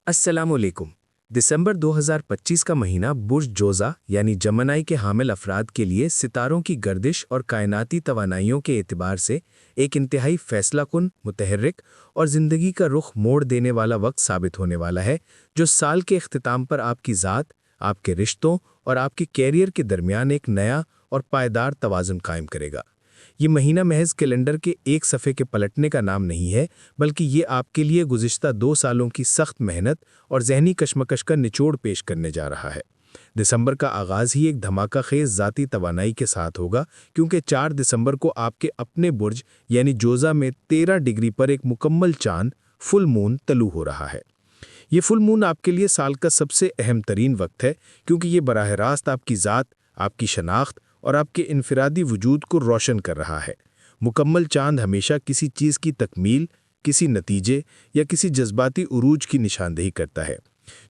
अस्सलामुअलैकुम। दिसंबर 2025 का महीना बुर्ज जोज़ा यानी जमनाई के हामिल अफराद के लिए सितारों की गर्दिश और कायनाती तवानाइयों के एतबार से एक इंतहाई फैसलाकुन, मुतहर्रिक और ज़िंदगी का रुख मोड़ देने वाला वक्त साबित होने वाला है, जो साल के इख्तिताम पर आपकी ज़ात, आपके रिश्तों और आपके कैरियर के दरमियान एक नया और पायदार तवाज़ुन कायम करेगा। ये महीना महज कैलेंडर के एक सफ़े के पलटने का नाम नहीं है, बल्कि ये आपके लिए गुज़िश्ता 2 सालों की सख्त मेहनत और ज़हनी कशमकश का निचोड़ पेश करने जा रहा है। दिसंबर का आगाज़ ही एक धमाका खेज़ ज़ाती तवानाई के साथ होगा, क्योंकि 4 दिसंबर को आपके अपने बुर्ज यानी जोज़ा में 13 डिग्री पर एक मुकम्मल चांद फुल मून तलू हो रहा है। ये फुल मून आपके लिए साल का सबसे अहम तरीन वक्त है, क्योंकि ये बराह रास्त आपकी ज़ात, आपकी शनाख्त और आपके इनफरादी वजूद को रोशन कर रहा है। मुकम्मल चांद हमेशा किसी चीज़ की तकमील, किसी नतीजे या किसी जज्बाती उरूज की निशानदेही करता है।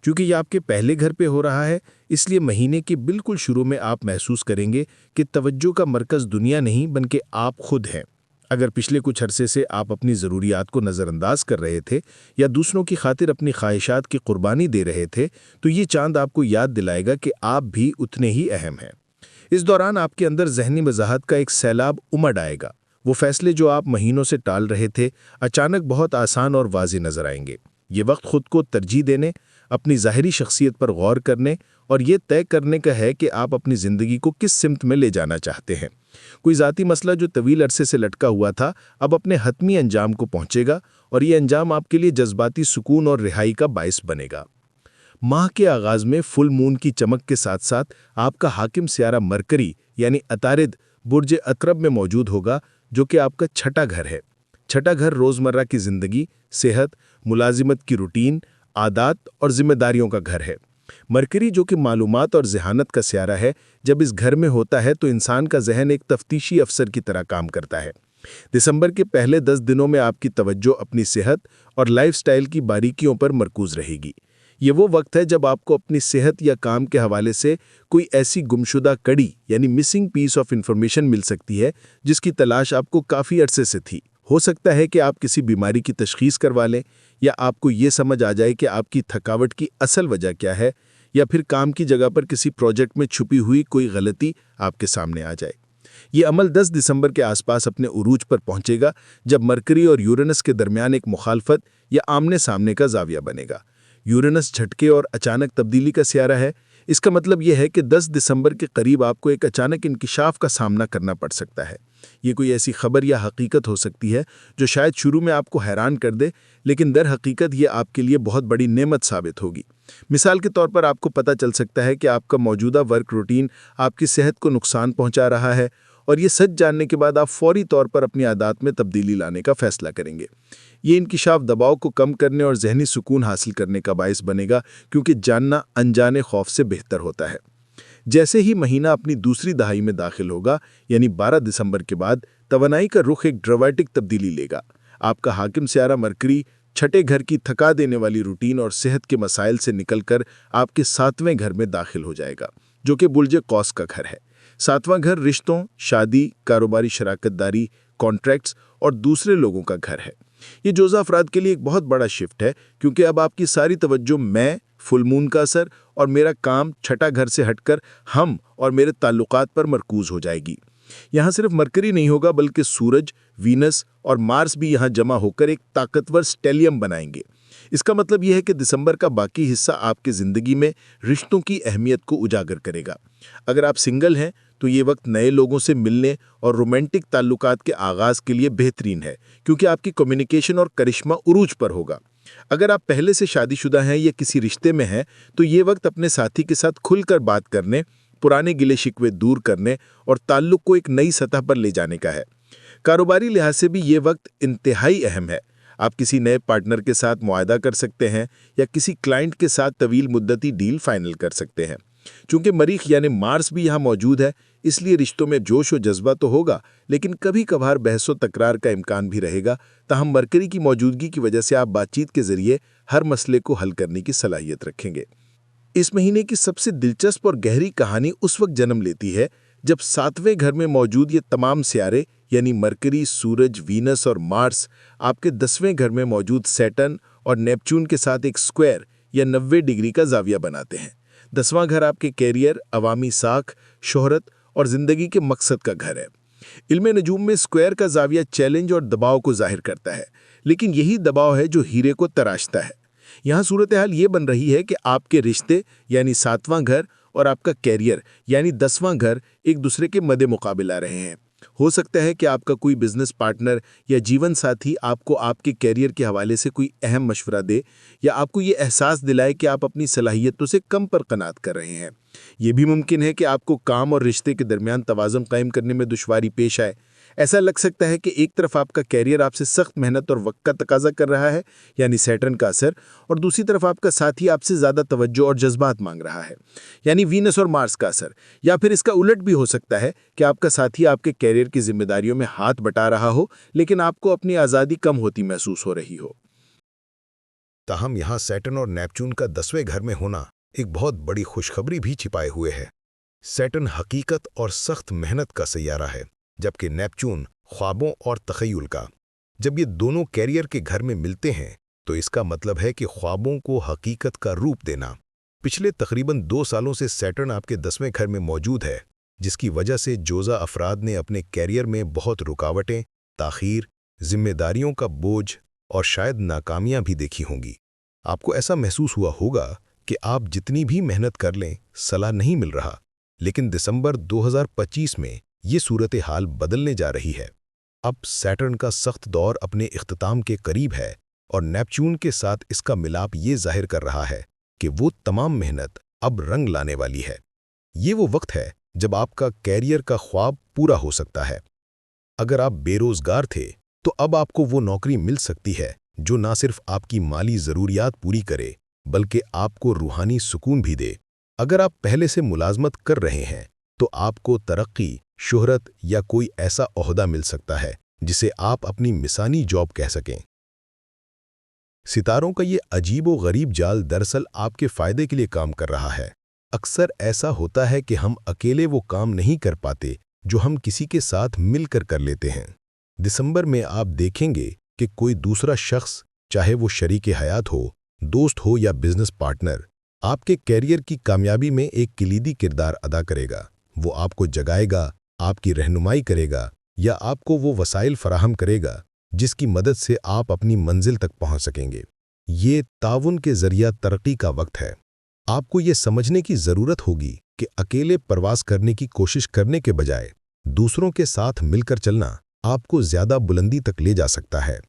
चूँकि यह आपके पहले घर पे हो रहा है, इसलिए महीने के बिल्कुल शुरू में आप महसूस करेंगे कि तवज्जो का मरकज़ दुनिया नहीं बल्कि आप खुद हैं। अगर पिछले कुछ अरसे से आप अपनी ज़रूरियात को नज़रअंदाज कर रहे थे या दूसरों की खातिर अपनी ख्वाहिशात की कुर्बानी दे रहे थे, तो ये चांद आपको याद दिलाएगा कि आप भी उतने ही अहम हैं। इस दौरान आपके अंदर ज़हनी वजाहत का एक सैलाब उमड़ आएगा। वो फैसले जो आप महीनों से टाल रहे थे, अचानक बहुत आसान और वाज़ेह नज़र आएंगे। ये वक्त खुद को तरजीह देने, अपनी ज़ाहिरी शख्सियत पर गौर करने और ये तय करने का है कि आप अपनी ज़िंदगी को किस सिमत में ले जाना चाहते हैं। कोई ज़ाती मसला जो तवील अरसे से लटका हुआ था, अब अपने हतमी अंजाम को पहुँचेगा और ये अंजाम आपके लिए जज्बाती सुकून और रिहाई का बाइस बनेगा। माह के आगाज़ में फुल मून की चमक के साथ साथ आपका हाकिम सियारा मरकरी यानी अतारिद बुर्ज अकरब में मौजूद होगा, जो कि आपका छठा घर है। छठा घर रोज़मर्रा की ज़िंदगी, सेहत, मुलाजिमत की रूटीन, आदात और जिम्मेदारियों का घर है। मरकरी जो कि मालूमात और ज़हानत का सियारा है, जब इस घर में होता है तो इंसान का जहन एक तफ्तीशी अफसर की तरह काम करता है। दिसंबर के पहले 10 दिनों में आपकी तवज्जो अपनी सेहत और लाइफस्टाइल की बारीकियों पर मरकूज़ रहेगी। ये वो वक्त है जब आपको अपनी सेहत या काम के हवाले से कोई ऐसी गुमशुदा कड़ी यानी मिसिंग पीस ऑफ इंफॉर्मेशन मिल सकती है, जिसकी तलाश आपको काफ़ी अरसे से थी। हो सकता है कि आप किसी बीमारी की तशखीस करवा लें, या आपको ये समझ आ जाए कि आपकी थकावट की असल वजह क्या है, या फिर काम की जगह पर किसी प्रोजेक्ट में छुपी हुई कोई गलती आपके सामने आ जाए। ये अमल 10 दिसंबर के आसपास अपने उरूज पर पहुंचेगा, जब मरकरी और यूरेनस के दरमियान एक मुखालफत या आमने सामने का जाविया बनेगा। यूरेनस झटके और अचानक तब्दीली का सियारा है। इसका मतलब यह है कि 10 दिसंबर के करीब आपको एक अचानक इंकिशाफ का सामना करना पड़ सकता है। ये कोई ऐसी खबर या हकीकत हो सकती है जो शायद शुरू में आपको हैरान कर दे, लेकिन दर हकीकत ये आपके लिए बहुत बड़ी नेमत साबित होगी। मिसाल के तौर पर आपको पता चल सकता है कि आपका मौजूदा वर्क रूटीन आपकी सेहत को नुकसान पहुंचा रहा है, और ये सच जानने के बाद आप फौरी तौर पर अपनी आदत में तब्दीली लाने का फैसला करेंगे। ये इंकिशाफ दबाव को कम करने और जहनी सुकून हासिल करने का बायस बनेगा, क्योंकि जानना अनजाने खौफ से बेहतर होता है। जैसे ही महीना अपनी दूसरी दहाई में दाखिल होगा, यानी 12 दिसंबर के बाद, तवानाई का रुख एक ड्रामेटिक तब्दीली लेगा। आपका हाकिम सियारा मरकरी छठे घर की थका देने वाली रूटीन और सेहत के मसाइल से निकलकर आपके 7वें घर में दाखिल हो जाएगा, जो कि बुर्ज कौस का घर है। 7वां घर रिश्तों, शादी, कारोबारी शराकतदारी, कॉन्ट्रैक्ट्स और दूसरे लोगों का घर है। ये जोज़ा अफराद के लिए एक बहुत बड़ा शिफ्ट है, क्योंकि अब आपकी सारी तवज्जो मैं, फुल मून का असर और मेरा काम छठा घर से हटकर हम और मेरे ताल्लुकात पर मरकूज हो जाएगी। यहाँ सिर्फ मरकरी नहीं होगा, बल्कि सूरज, वीनस और मार्स भी यहाँ जमा होकर एक ताकतवर स्टेलियम बनाएंगे। इसका मतलब यह है कि दिसंबर का बाकी हिस्सा आपकी ज़िंदगी में रिश्तों की अहमियत को उजागर करेगा। अगर आप सिंगल हैं तो ये वक्त नए लोगों से मिलने और रोमांटिक ताल्लुकात के आगाज़ के लिए बेहतरीन है, क्योंकि आपकी कम्युनिकेशन और करिश्मा उरूज पर होगा। अगर आप पहले से शादीशुदा हैं या किसी रिश्ते में हैं, तो ये वक्त अपने साथी के साथ खुलकर बात करने, पुराने गिले शिकवे दूर करने और ताल्लुक को एक नई सतह पर ले जाने का है। कारोबारी लिहाज से भी ये वक्त इंतहाई अहम है। आप किसी नए पार्टनर के साथ मुआहदा कर सकते हैं या किसी क्लाइंट के साथ तवील मुद्दती डील फाइनल कर सकते हैं। चूंकि मरीख यानी मार्स भी यहाँ मौजूद है, इसलिए रिश्तों में जोश और जज्बा तो होगा, लेकिन कभी कभार बहसो तकरार का इम्कान भी रहेगा। ताहम मरकरी की मौजूदगी की वजह से आप बातचीत के जरिए हर मसले को हल करने की सलाहियत रखेंगे। इस महीने की सबसे दिलचस्प और गहरी कहानी उस वक्त जन्म लेती है जब 7वें घर में मौजूद ये तमाम सियारे यानी मरकरी, सूरज, वीनस और मार्स आपके 10वें घर में मौजूद सैटर्न और नेपच्यून के साथ एक स्क्वायर या 90 डिग्री का जाविया बनाते हैं। 10वां घर आपके कैरियर, अवामी साख, शोहरत और जिंदगी के मकसद का घर है। इल्म नजूम में स्क्वायर का जाविया चैलेंज और दबाव को जाहिर करता है, लेकिन यही दबाव है जो हीरे को तराशता है। यहाँ सूरत हाल ये बन रही है कि आपके रिश्ते यानी 7वां घर और आपका कैरियर यानी 10वां घर एक दूसरे के मद्दे मुकाबिल आ रहे हैं। हो सकता है कि आपका कोई बिजनेस पार्टनर या जीवन साथी आपको आपके कैरियर के हवाले से कोई अहम मशवरा दे या आपको ये एहसास दिलाए कि आप अपनी सलाहियतों से कम पर कनात कर रहे हैं। ये भी मुमकिन है कि आपको काम और रिश्ते के दरमियान तवाज़ुन कायम करने में दुश्वारी पेश आए। ऐसा लग सकता है कि एक तरफ आपका कैरियर आपसे सख्त मेहनत और वक्त का तकाजा कर रहा है यानी सैटर्न का असर, और दूसरी तरफ आपका साथी आपसे ज़्यादा तवज्जो और जज्बात मांग रहा है यानी वीनस और मार्स का असर। या फिर इसका उलट भी हो सकता है कि आपका साथी आपके कैरियर की जिम्मेदारियों में हाथ बटा रहा हो, लेकिन आपको अपनी आज़ादी कम होती महसूस हो रही हो। ताहम यहाँ सैटर्न और नेपच्यून का 10वें घर में होना एक बहुत बड़ी खुशखबरी भी छिपाए हुए है। सैटर्न हकीकत और सख्त मेहनत का सैयारा है, जबकि नेपच्यून ख्वाबों और तखय्युल का। जब ये दोनों कैरियर के घर में मिलते हैं तो इसका मतलब है कि ख्वाबों को हकीकत का रूप देना। पिछले तकरीबन 2 सालों से सैटर्न आपके 10वें घर में मौजूद है, जिसकी वजह से जोज़ा अफराद ने अपने कैरियर में बहुत रुकावटें, ताख़ीर, जिम्मेदारियों का बोझ और शायद नाकामियां भी देखी होंगी। आपको ऐसा महसूस हुआ होगा कि आप जितनी भी मेहनत कर लें सलाह नहीं मिल रहा, लेकिन दिसंबर 2025 में ये सूरत हाल बदलने जा रही है। अब सैटर्न का सख्त दौर अपने इख्तिताम के करीब है और नेपच्यून के साथ इसका मिलाप ये जाहिर कर रहा है कि वो तमाम मेहनत अब रंग लाने वाली है। ये वो वक्त है जब आपका कैरियर का ख्वाब पूरा हो सकता है। अगर आप बेरोजगार थे तो अब आपको वो नौकरी मिल सकती है जो ना सिर्फ आपकी माली ज़रूरियात पूरी करे बल्कि आपको रूहानी सुकून भी दे। अगर आप पहले से मुलाजमत कर रहे हैं तो आपको तरक्की, शोहरत या कोई ऐसा ओहदा मिल सकता है जिसे आप अपनी मिसानी जॉब कह सकें। सितारों का ये अजीबो गरीब जाल दरअसल आपके फ़ायदे के लिए काम कर रहा है। अक्सर ऐसा होता है कि हम अकेले वो काम नहीं कर पाते जो हम किसी के साथ मिलकर कर लेते हैं। दिसंबर में आप देखेंगे कि कोई दूसरा शख्स, चाहे वो शरीके हयात हो, दोस्त हो या बिजनेस पार्टनर, आपके कैरियर की कामयाबी में एक किलीदी किरदार अदा करेगा। वो आपको जगाएगा, आपकी रहनुमाई करेगा या आपको वो वसाइल फराहम करेगा जिसकी मदद से आप अपनी मंजिल तक पहुंच सकेंगे। ये ताउन के जरिया तरक्की का वक्त है। आपको ये समझने की ज़रूरत होगी कि अकेले परवास करने की कोशिश करने के बजाय दूसरों के साथ मिलकर चलना आपको ज़्यादा बुलंदी तक ले जा सकता है।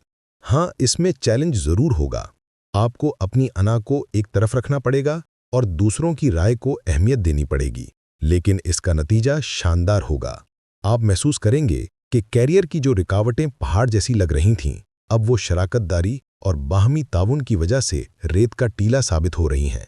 हाँ, इसमें चैलेंज ज़रूर होगा। आपको अपनी अना को एक तरफ रखना पड़ेगा और दूसरों की राय को अहमियत देनी पड़ेगी, लेकिन इसका नतीजा शानदार होगा। आप महसूस करेंगे कि कैरियर की जो रुकावटें पहाड़ जैसी लग रही थीं, अब वो शराकतदारी और बाहमी ताउन की वजह से रेत का टीला साबित हो रही हैं।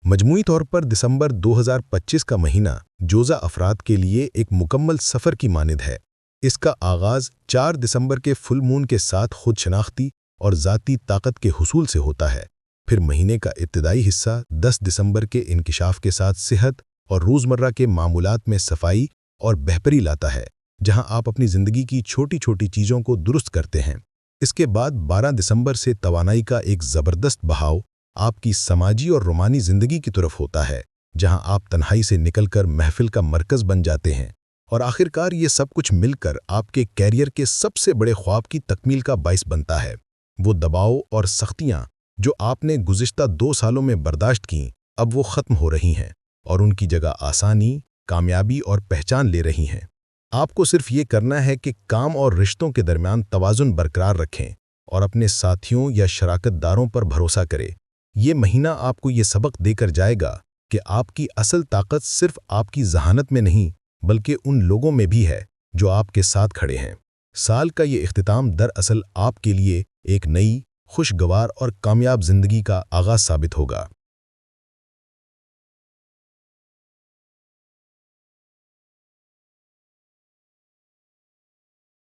मजमूई तौर पर दिसंबर 2025 का महीना जोज़ा अफराद के लिए एक मुकम्मल सफ़र की मानिद है। इसका आगाज़ 4 दिसंबर के फुल मून के साथ खुद शनाख्ती और ज़ाती ताकत के हुसूल से होता है। फिर महीने का इब्तिदाई हिस्सा 10 दिसंबर के इंकिशाफ के साथ सेहत और रोज़मर्रा के मामूलात में सफाई और बेहतरी लाता है, जहां आप अपनी ज़िंदगी की छोटी छोटी चीज़ों को दुरुस्त करते हैं। इसके बाद 12 दिसंबर से तवानाई का एक ज़बरदस्त बहाव आपकी समाजी और रोमानी ज़िंदगी की तरफ होता है, जहां आप तन्हाई से निकलकर महफिल का मरकज़ बन जाते हैं और आखिरकार ये सब कुछ मिलकर आपके कैरियर के सबसे बड़े ख्वाब की तकमील का बाइस बनता है। वो दबाव और सख्तियाँ जो आपने गुज़िश्ता 2 सालों में बर्दाश्त की, अब वो ख़त्म हो रही हैं और उनकी जगह आसानी, कामयाबी और पहचान ले रही हैं। आपको सिर्फ ये करना है कि काम और रिश्तों के दरमियान तवाज़ुन बरकरार रखें और अपने साथियों या शराकतदारों पर भरोसा करें। ये महीना आपको ये सबक देकर जाएगा कि आपकी असल ताकत सिर्फ आपकी ज़हानत में नहीं बल्कि उन लोगों में भी है जो आपके साथ खड़े हैं। साल का ये इख्तिताम दरअसल आपके लिए एक नई, खुशगवार और कामयाब ज़िंदगी का आगाज़ साबित होगा।